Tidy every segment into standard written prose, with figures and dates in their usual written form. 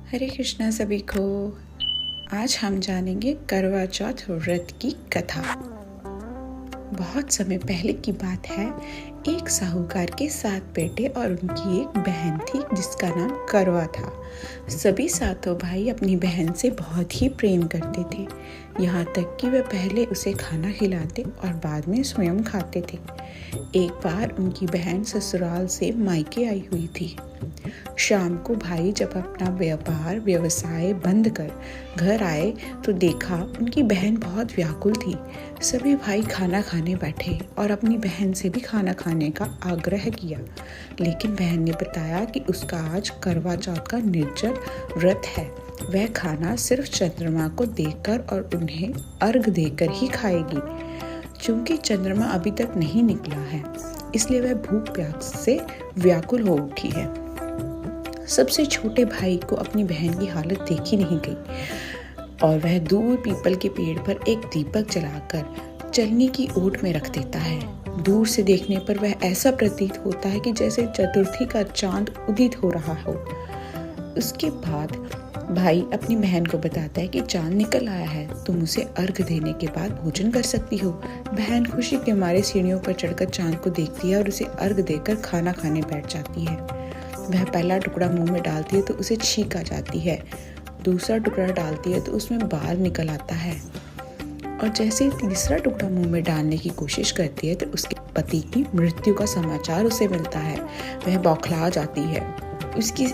हरे कृष्णा सभी को। आज हम जानेंगे करवा चौथ व्रत की कथा। बहुत समय पहले की बात है। एक साहूकार के 7 बेटे और उनकी एक बहन थी जिसका नाम करवा था। सभी सातों भाई अपनी बहन से बहुत ही प्रेम करते थे, यहाँ तक कि वे पहले उसे खाना खिलाते और बाद में स्वयं खाते थे। एक बार उनकी बहन ससुराल से मायके आई हुई थी। शाम को भाई जब अपना व्यवसाय बंद कर घर आए तो देखा उनकी बहन बहुत व्याकुल थी। सभी भाई खाना खाने बैठे और अपनी बहन से भी खाना खाने का आग्रह किया, लेकिन बहन ने बताया कि उसका आज करवा चौथ का निर्जल व्रत है। वह खाना सिर्फ चंद्रमा को देखकर और उन्हें अर्घ देकर ही खाएगी। चूंकि चंद्रमा अभी तक नहीं निकला है, इसलिए वह भूख प्यास से व्याकुल हो उठी है। सबसे छोटे भाई को अपनी बहन की हालत देखी नहीं गई और वह दूर पीपल के पेड़ पर एक दीपक जलाकर चलनी की ओट में रख देता है। दूर से देखने पर वह ऐसा प्रतीत होता है कि जैसे चतुर्थी का चांद उदित हो रहा हो। उसके बाद भाई अपनी बहन को बताता है कि चांद निकल आया है, तुम उसे अर्घ देने के बाद भोजन कर सकती हो। बहन खुशी के मारे सीढ़ियों पर चढ़कर चांद को देखती है और उसे अर्घ देकर खाना खाने बैठ जाती है। वह पहला टुकड़ा मुंह में डालती है तो उसे छींक आ जाती है। दूसरा टुकड़ा डालती है तो उसमें बाल निकल आता है और जैसे ही तीसरा टुकड़ा मुंह में डालने की कोशिश करती है तो उसके पति की मृत्यु का समाचार उसे मिलता है। वह बौखला जाती है। उसकी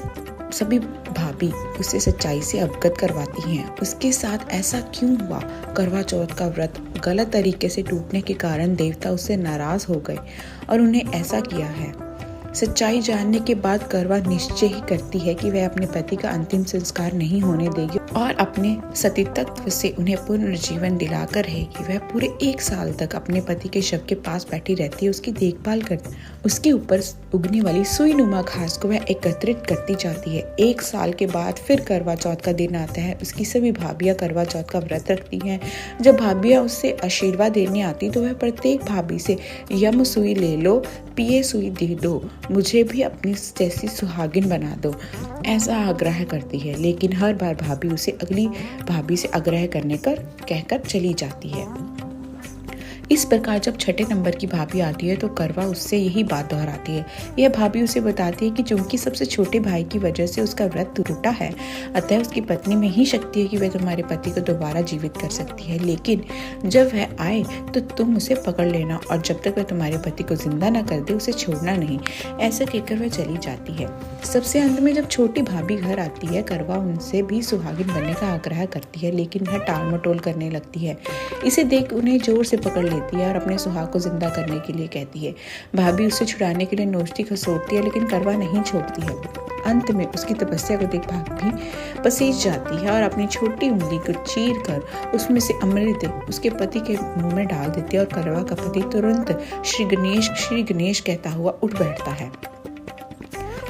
सभी भाभी उसे सच्चाई से अवगत करवाती हैं। उसके साथ ऐसा क्यों हुआ? करवा चौथ का व्रत गलत तरीके से टूटने के कारण देवता उससे नाराज हो गए और उन्हें ऐसा किया है। सच्चाई जानने के बाद करवा निश्चय ही करती है कि वह अपने पति का अंतिम संस्कार नहीं होने देगी और अपने सती तत्व से उन्हें पुनर्जीवन दिलाकर रहेगी। वह पूरे 1 साल तक अपने पति के शव के पास बैठी रहती है, उसकी देखभाल करती, उसके ऊपर उगने वाली सुई नुमा घास को वह एकत्रित करती जाती है। 1 साल के बाद फिर करवा चौथ का दिन आता है। उसकी सभी भाभियां करवा चौथ का व्रत रखती हैं। जब भाभियां उससे आशीर्वाद देने आती तो वह प्रत्येक भाभी से यम सुई ले लो, पिए सुई दे दो, मुझे भी अपनी जैसी सुहागिन बना दो, ऐसा आग्रह करती है। लेकिन हर बार भाभी उसे अगली भाभी से आग्रह कहकर चली जाती है। इस प्रकार जब 6ठे नंबर की भाभी आती है तो करवा उससे यही बात दोहराती है। यह भाभी उसे बताती है कि चूंकि सबसे छोटे भाई की वजह से उसका व्रत टूटा है, अतः उसकी पत्नी में ही शक्ति है कि वह तुम्हारे पति को दोबारा जीवित कर सकती है। लेकिन जब वह आए तो तुम उसे पकड़ लेना और जब तक वह तुम्हारे पति को जिंदा न कर दे उसे छोड़ना नहीं। ऐसा कहकर वह चली जाती है। सबसे अंत में जब छोटी भाभी घर आती है, करवा उनसे भी सुहागिन बनने का आग्रह करती है, लेकिन वह टाल मटोल करने लगती है। इसे देख उन्हें जोर से पकड़ लेती है और अपने सुहाग को जिंदा करने के लिए कहती है। भाभी उसे छुड़ाने के लिए नोचती खसोटती है, लेकिन करवा नहीं छोड़ती है। अंत में उसकी तपस्या को देख भाभी पसीज जाती है और अपनी छोटी उंगली को चीर कर उसमें से अमृत उसके पति के मुंह में डाल देती है और करवा का पति तुरंत श्री गणेश कहता हुआ उठ बैठता है।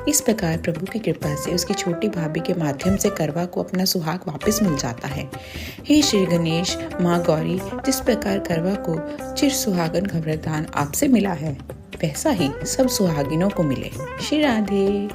इस प्रकार प्रभु की कृपा से उसकी छोटी भाभी के माध्यम से करवा को अपना सुहाग वापस मिल जाता है। हे श्री गणेश, माँ गौरी, जिस प्रकार करवा को चिर सुहागन का वरदान आपसे मिला है, वैसा ही सब सुहागिनों को मिले। श्री राधे।